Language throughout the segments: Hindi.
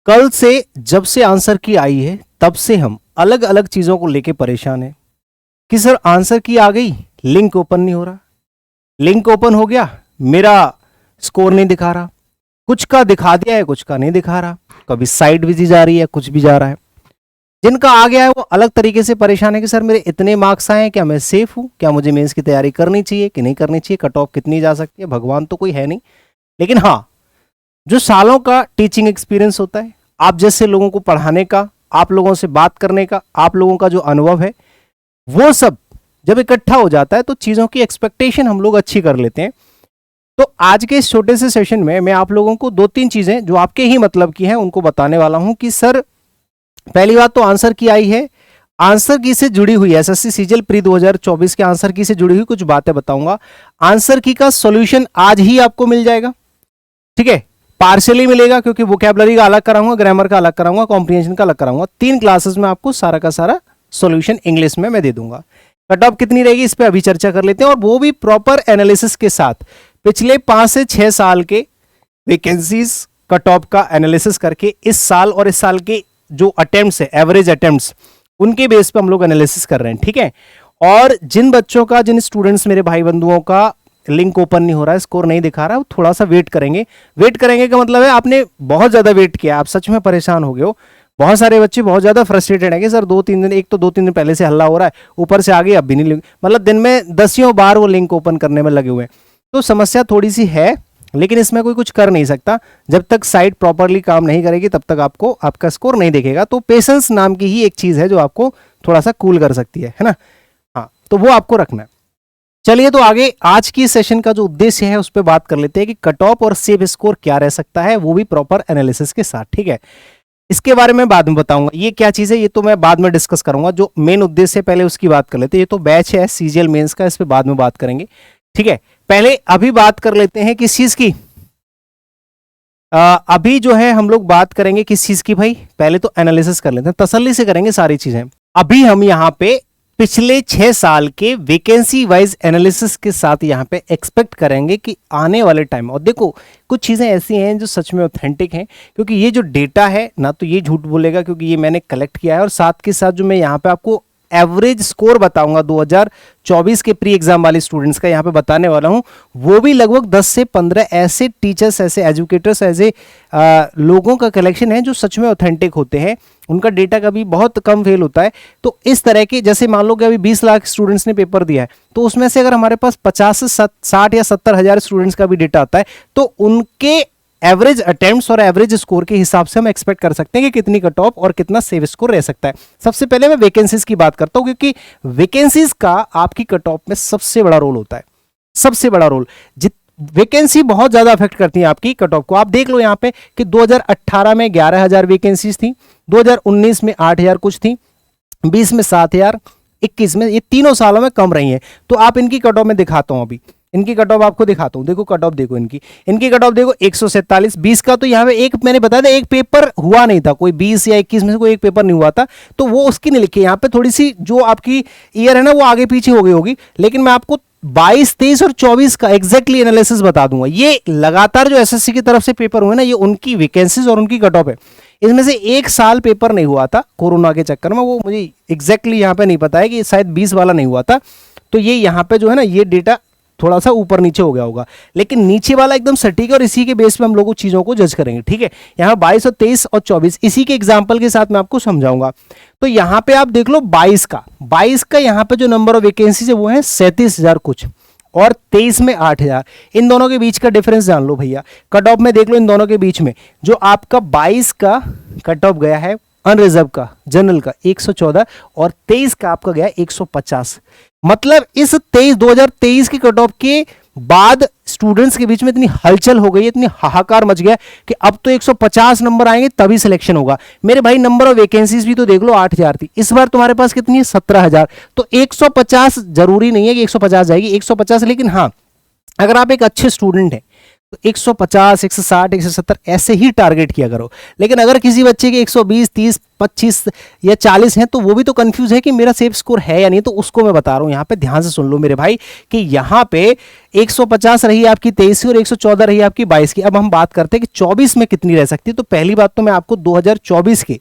कल से जब से आंसर की आई है तब से हम अलग अलग चीजों को लेके परेशान हैं कि सर आंसर की आ गई, लिंक ओपन नहीं हो रहा, लिंक ओपन हो गया मेरा स्कोर नहीं दिखा रहा, कुछ का दिखा दिया है कुछ का नहीं दिखा रहा, कभी साइड बिजी जा रही है कुछ भी जा रहा है। जिनका आ गया है वो अलग तरीके से परेशान है कि सर मेरे इतने मार्क्स आए हैं, क्या मैं सेफ हूं, क्या मुझे मेंस की तैयारी करनी चाहिए कि नहीं करनी चाहिए, कट ऑफ कितनी जा सकती है, भगवान तो कोई है नहीं। लेकिन हाँ, जो सालों का टीचिंग एक्सपीरियंस होता है, आप जैसे लोगों को पढ़ाने का, आप लोगों से बात करने का, आप लोगों का जो अनुभव है, वो सब जब इकट्ठा हो जाता है तो चीज़ों की एक्सपेक्टेशन हम लोग अच्छी कर लेते हैं। तो आज के इस छोटे से सेशन में मैं आप लोगों को 2-3 चीज़ें जो आपके ही मतलब की हैं उनको बताने वाला हूं कि सर पहली बात तो आंसर की आई है, आंसर की से जुड़ी हुई एसएससी सीजीएल प्री 2024 के आंसर की से जुड़ी हुई कुछ बातें बताऊंगा। आंसर की का सॉल्यूशन आज ही आपको मिल जाएगा, ठीक है, पार्शियली मिलेगा क्योंकि वोकैबुलरी का अलग कराऊंगा, ग्रामर का अलग कराऊंगा, कॉम्प्रिहेंशन का अलग कराऊंगा। 3 क्लासेस में आपको सारा का सारा सॉल्यूशन इंग्लिश में मैं दे दूंगा। कट ऑफ कितनी रहेगी इस पे अभी चर्चा कर लेते हैं, और वो भी प्रॉपर एनालिसिस के साथ पिछले 5 से 6 साल के वैकेंसीज कट ऑफ का एनालिसिस करके इस साल और इस साल के जो अटेम्प्ट्स है, एवरेज अटेम्प्ट्स, उनके बेस पे हम लोग एनालिसिस कर रहे हैं, ठीक है। और जिन बच्चों का, जिन स्टूडेंट्स मेरे भाई बंधुओं का लिंक ओपन नहीं हो रहा है, स्कोर नहीं दिखा रहा है, वो थोड़ा सा वेट करेंगे। वेट करेंगे का मतलब है आपने बहुत ज्यादा वेट किया, आप सच में परेशान हो गए हो। बहुत सारे बच्चे बहुत ज्यादा फ्रस्ट्रेटेड है कि सर 2-3 दिन, एक तो 2-3 दिन पहले से हल्ला हो रहा है, ऊपर से आगे अब भी नहीं, मतलब दिन में 10 बार वो लिंक ओपन करने में लगे हुए हैं। तो समस्या थोड़ी सी है, लेकिन इसमें कोई कुछ कर नहीं सकता। जब तक साइट प्रॉपरली काम नहीं करेगी तब तक आपको आपका स्कोर नहीं दिखेगा। तो पेशेंस नाम की ही एक चीज है जो आपको थोड़ा सा कूल कर सकती है ना। हाँ, तो वो आपको रखना है। चलिए तो आगे आज की सेशन का जो उद्देश्य है उस पर बात कर लेते हैं कि कट ऑफ और सेफ स्कोर क्या रह सकता है, वो भी प्रॉपर एनालिसिस के साथ, ठीक है। इसके बारे में बाद में बताऊंगा ये क्या चीज है, ये तो मैं बाद में डिस्कस करूंगा। जो मेन उद्देश्य है पहले उसकी बात कर लेते हैं। ये तो बैच है सीजीएल मेंस का, इस पे बाद में बात करेंगे, ठीक है। पहले अभी बात कर लेते हैं किस चीज की, अभी जो है हम लोग बात करेंगे किस चीज की भाई, पहले तो एनालिसिस कर लेते हैं, तसल्ली से करेंगे सारी चीजें। अभी हम यहाँ पे पिछले 6 साल के वैकेंसी वाइज एनालिसिस के साथ यहाँ पे एक्सपेक्ट करेंगे कि आने वाले टाइम, और देखो कुछ चीजें ऐसी हैं जो सच में ऑथेंटिक हैं, क्योंकि ये जो डेटा है ना तो ये झूठ बोलेगा क्योंकि ये मैंने कलेक्ट किया है, और साथ के साथ जो मैं यहाँ पे आपको एवरेज स्कोर बताऊंगा 2024 के प्री एग्जाम वाले स्टूडेंट्स का यहाँ पे बताने वाला हूँ, वो भी लगभग 10 से 15 ऐसे टीचर्स, ऐसे एजुकेटर्स, ऐसे लोगों का कलेक्शन है जो सच में ऑथेंटिक होते हैं। उनका डेटा कभी बहुत कम फेल होता है। तो इस तरह के, जैसे मान लो कि अभी 20 लाख स्टूडेंट्स ने पेपर दिया है, तो उसमें से अगर हमारे पास 50 से 60 या 70 हजार स्टूडेंट्स का भी डेटा आता है, तो उनके एवरेज अटेम्प्ट्स और एवरेज स्कोर के हिसाब से हम एक्सपेक्ट कर सकते हैं कि कितनी कट ऑफ और कितना सेव स्कोर रह सकता है। सबसे पहले मैं वैकेंसीज की बात करता हूं, क्योंकि वैकेंसीज का आपकी कट ऑफ में सबसे बड़ा रोल होता है, सबसे बड़ा रोल। वैकेंसी बहुत ज्यादा अफेक्ट करती है आपकी कट ऑफ को। आप देख लो यहाँ पे कि 2018 में 11,000 वैकेंसीज थी, 2019 में 8,000 कुछ थी, 20 में 7,000, 21 में, ये तीनों सालों में कम रही है। तो आप इनकी कट ऑफ में दिखाता हूं, अभी इनकी कट ऑफ आपको दिखाता हूं। देखो कट ऑफ देखो, इनकी कट ऑफ देखो 147, 20 का तो यहाँ पे एक मैंने बताया था, एक पेपर हुआ नहीं था, कोई 20 या 21 में से कोई एक पेपर नहीं हुआ था, तो वो उसकी नहीं लिखी। यहाँ पे थोड़ी सी जो आपकी ईयर है ना वो आगे पीछे हो गई होगी, लेकिन मैं आपको 22, 23 और 24 का एग्जैक्टली एनालिसिस बता दूंगा। ये लगातार जो एसएससी की तरफ से पेपर हुए ना, ये उनकी वैकेंसीज और उनकी कट ऑफ है। इसमें से एक साल पेपर नहीं हुआ था कोरोना के चक्कर में, वो मुझे एग्जैक्टली यहाँ पे नहीं पता है कि शायद 20 वाला नहीं हुआ था, तो ये यहाँ पे जो है ना ये डेटा थोड़ा सा ऊपर नीचे हो गया होगा, लेकिन नीचे वाला एकदम सटीक है, और इसी के बेस पे हम लोग चीजों को जज करेंगे, ठीक है। यहाँ 22 और 23 और 24 इसी के एग्जांपल के साथ मैं आपको समझाऊंगा। तो यहाँ पे आप देख लो 22 का यहाँ पे जो नंबर ऑफ वैकेंसीज है वो है 37,000 कुछ, और 23 में 8,000। इन दोनों के बीच का डिफरेंस जान लो भैया, कट ऑफ में देख लो इन दोनों के बीच में जो आपका 22 का कट ऑफ गया है अनरिजर्व का, जनरल का 114, और 23 का आपका गया 150। मतलब इस 2023 की कट ऑफ के बाद स्टूडेंट्स के बीच में इतनी हलचल हो गई, इतनी हाहाकार मच गया कि अब तो 150 नंबर आएंगे तभी सिलेक्शन होगा। मेरे भाई नंबर ऑफ वैकेंसीज भी तो देख लो 8,000 थी, इस बार तुम्हारे पास कितनी है 17,000। तो 150 जरूरी नहीं है कि 150 जाएगी, 150, लेकिन हाँ अगर आप एक अच्छे स्टूडेंट हैं तो 150, 160, 170 ऐसे ही टारगेट किया करो। लेकिन अगर किसी बच्चे के 120, 30, 25 या 40 हैं तो वो भी तो कंफ्यूज है कि मेरा सेफ स्कोर है या नहीं, तो उसको मैं बता रहा हूं। यहां पे ध्यान से सुन लो मेरे भाई कि यहां पे 150 रही आपकी 23 की और 114 रही आपकी 22 की। अब हम बात करते हैं कि 24 में कितनी रह सकती है। तो पहली बात तो मैं आपको 2024 के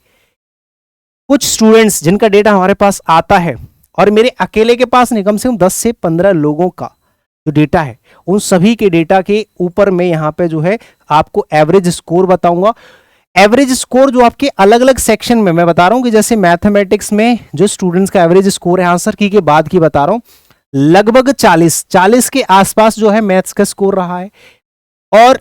कुछ स्टूडेंट्स जिनका डेटा हमारे पास आता है, और मेरे अकेले के पास नहीं, कम से कम 10 से 15 लोगों का जो डेटा है, उन सभी के डेटा के ऊपर मैं यहां पे जो है आपको एवरेज स्कोर बताऊंगा। एवरेज स्कोर जो आपके अलग अलग सेक्शन में मैं बता रहा हूं कि जैसे मैथमेटिक्स में जो स्टूडेंट्स का एवरेज स्कोर है, आंसर की के बाद की बता रहा हूं, लगभग 40 के आसपास जो है मैथ्स का स्कोर रहा है, और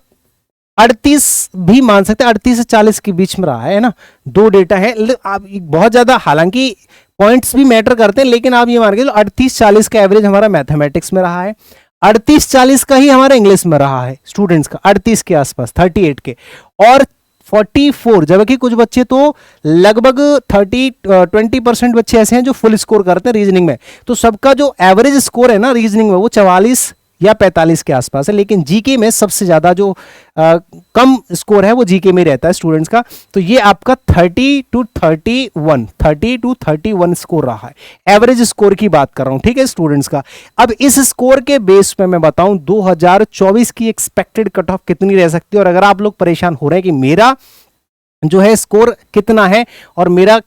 38 भी मान सकते हैं, 38 से 40 के बीच में रहा है ना। दो डेटा है, आप बहुत ज्यादा, हालांकि पॉइंट्स भी मैटर करते हैं, लेकिन आप ये मान के 38-40 का एवरेज हमारा मैथमेटिक्स में रहा है, 38-40 का ही हमारा इंग्लिश में रहा है स्टूडेंट्स का, 38 के आसपास, 38 के, और 44, जबकि कुछ बच्चे तो लगभग 20% बच्चे ऐसे हैं जो फुल स्कोर करते हैं रीजनिंग में। तो सबका जो एवरेज स्कोर है ना रीजनिंग में वो 44 या 45 के आसपास है। लेकिन जीके में सबसे ज्यादा जो कम स्कोर है वो जीके में रहता है स्टूडेंट्स का। तो ये आपका 30 to 31 स्कोर रहा है, एवरेज स्कोर की बात कर रहा हूं, ठीक है स्टूडेंट्स का। अब इस स्कोर के बेस पे मैं बताऊं 2024 की एक्सपेक्टेड कट ऑफ कितनी रह सकती है। और अगर आप लोग परेशान हो रहे हैं कि मेरा जो है स्कोर कितना है और मेरा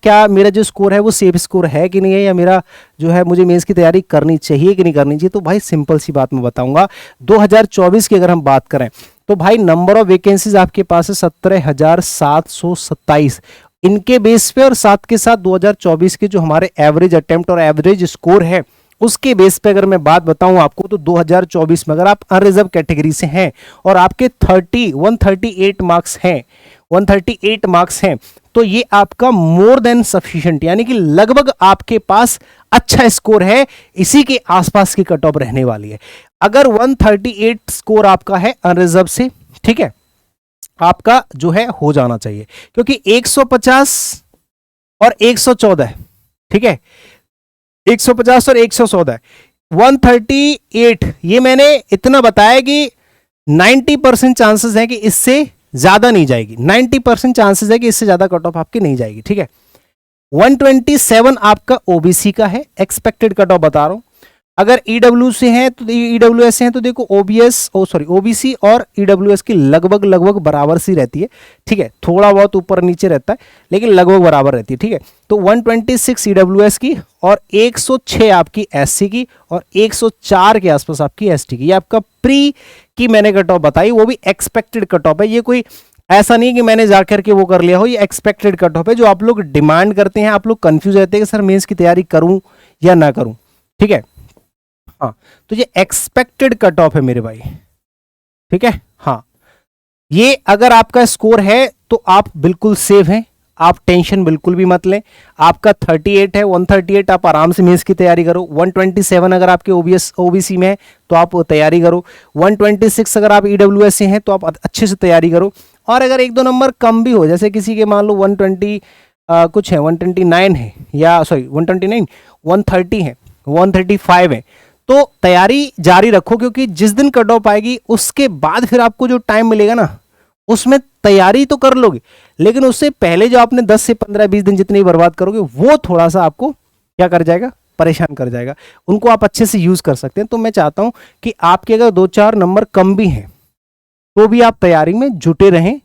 जो स्कोर है वो सेफ स्कोर है कि नहीं है, या मेरा जो है मुझे मेंस की तैयारी करनी चाहिए कि नहीं करनी चाहिए, तो भाई सिंपल सी बात मैं बताऊंगा। 2024 की अगर हम बात करें तो भाई नंबर ऑफ वैकेंसीज आपके पास है 17,727 इनके बेस पे, और साथ के साथ 2024 के जो हमारे एवरेज अटेम्प्ट और एवरेज स्कोर है उसके बेस पे अगर मैं बात बताऊं आपको, तो 2024 में अगर आप अनरिजर्व कैटेगरी से हैं और आपके 138 मार्क्स हैं, 138 मार्क्स हैं, तो ये आपका मोर देन सफिशिएंट, यानी कि लगभग आपके पास अच्छा स्कोर है, इसी के आसपास की कट ऑफ रहने वाली है। अगर 138 स्कोर आपका है अनरिजर्व से, ठीक है, आपका जो है हो जाना चाहिए, क्योंकि 150 और 114, ठीक है, 150 और 114, 138, ये मैंने इतना बताया कि 90% चांसेस है कि इससे ज्यादा नहीं जाएगी, 90% चांसेस है कि इससे ज्यादा कट ऑफ आपकी नहीं जाएगी, ठीक है। 127 आपका ओबीसी का है, एक्सपेक्टेड कट ऑफ बता रहा हूं। अगर ईडब्ल्यू से हैं तो ईडब्ल्यूएस से हैं तो देखो ओबीसी और ईडब्ल्यूएस की लगभग बराबर सी रहती है, ठीक है, थोड़ा बहुत ऊपर नीचे रहता है लेकिन लगभग बराबर रहती है, ठीक है। तो 126 ईडब्ल्यूएस की और 106 आपकी एससी की और 104 के आसपास आपकी एसटी की। ये आपका प्री की मैंने कट ऑफ बताई, वो भी एक्सपेक्टेड कट ऑफ है, ये कोई ऐसा नहीं कि मैंने जाकर के वो कर लिया हो, ये एक्सपेक्टेड कट ऑफ है जो आप लोग डिमांड करते हैं। आप लोग कंफ्यूज रहते हैं कि सर मेंस की तैयारी करूं या ना करूं, ठीक है। हाँ, तो ये एक्सपेक्टेड कट ऑफ है मेरे भाई, ठीक है। हाँ, ये अगर आपका स्कोर है तो आप बिल्कुल सेफ हैं, आप टेंशन बिल्कुल भी मत लें। आपका 38 है, 138 आप आराम से मेंस की तैयारी करो। 127 अगर आपके ओबीसी में है तो आप तैयारी करो। 126 अगर आप ईडब्ल्यूएस से हैं तो आप अच्छे से तैयारी करो। और अगर एक दो नंबर कम भी हो, जैसे किसी के मान लो 120 कुछ है, 129 है, या सॉरी 129, 130 है, 135 है, तो तैयारी जारी रखो, क्योंकि जिस दिन कट ऑफ आएगी उसके बाद फिर आपको जो टाइम मिलेगा ना उसमें तैयारी तो कर लोगे, लेकिन उससे पहले जो आपने 10 से 15-20 दिन जितनी बर्बाद करोगे वो थोड़ा सा आपको क्या कर जाएगा, परेशान कर जाएगा। उनको आप अच्छे से यूज कर सकते हैं। तो मैं चाहता हूं कि आपके अगर 2-4 नंबर कम भी हैं तो भी आप तैयारी में जुटे रहें,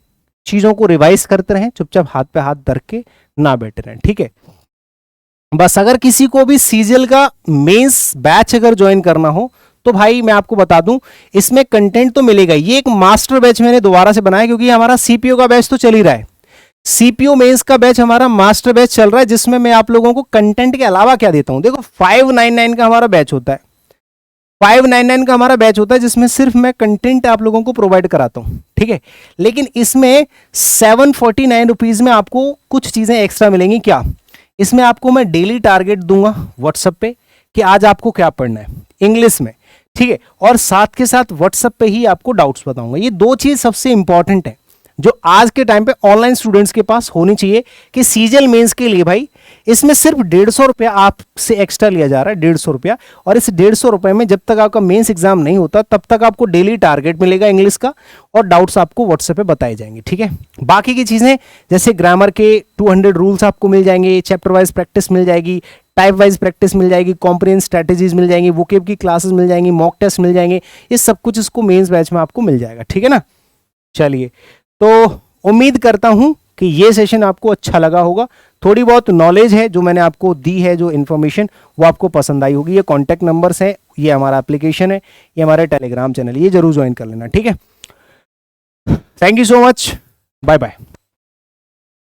चीजों को रिवाइज करते रहें, चुपचाप हाथ पे हाथ धर के ना बैठे रहें, ठीक है। बस अगर किसी को भी सीजीएल का मेंस बैच अगर ज्वाइन करना हो तो भाई मैं आपको बता दूं, इसमें कंटेंट तो मिलेगा। ये एक मास्टर बैच मैंने दोबारा से बनाया, क्योंकि हमारा सीपीओ का बैच तो चल ही रहा है, सीपीओ मेंस का बैच हमारा मास्टर बैच चल रहा है, जिसमें मैं आप लोगों को कंटेंट के अलावा क्या देता हूं। देखो 599 का हमारा बैच होता है, 599 का हमारा बैच होता है जिसमें सिर्फ मैं कंटेंट आप लोगों को प्रोवाइड कराता हूं, ठीक है। लेकिन इसमें 749 रुपीज में आपको कुछ चीजें एक्स्ट्रा मिलेंगी। क्या? इसमें आपको मैं डेली टारगेट दूंगा व्हाट्सएप पे कि आज आपको क्या पढ़ना है इंग्लिश में, ठीक है, और साथ के साथ व्हाट्सएप पे ही आपको डाउट्स बताऊंगा। ये दो चीज सबसे इंपॉर्टेंट है। जो आज के टाइम पे ऑनलाइन स्टूडेंट्स के पास होनी चाहिए कि सीजीएल मेंस के लिए भाई इसमें सिर्फ 150 रुपया आपसे एक्स्ट्रा लिया जा रहा है, 150 रुपया। और इस 150 रुपए में जब तक आपका मेंस एग्जाम नहीं होता तब तक आपको डेली टारगेट मिलेगा इंग्लिश का, और डाउट्स आपको व्हाट्सएप पे बताए जाएंगे, ठीक है। बाकी की चीजें जैसे ग्रामर के 200 रूल्स आपको मिल जाएंगे, चैप्टर वाइज प्रैक्टिस मिल जाएगी, टाइप वाइज प्रैक्टिस मिल जाएगी, कॉम्प्रिहेंस स्ट्रेटेजीज मिल जाएंगी, वोकेब की क्लासेस मिल जाएंगी, मॉक टेस्ट मिल जाएंगे, ये सब कुछ इसको मेंस बैच में आपको मिल जाएगा, ठीक है ना। चलिए, तो उम्मीद करता हूं कि ये सेशन आपको अच्छा लगा होगा। थोड़ी बहुत नॉलेज है जो मैंने आपको दी है, जो इन्फॉर्मेशन, वो आपको पसंद आई होगी। ये कॉन्टैक्ट नंबर्स हैं, ये हमारा एप्लीकेशन है, ये हमारे टेलीग्राम चैनल, ये जरूर ज्वाइन कर लेना, ठीक है। Thank you so much, bye bye.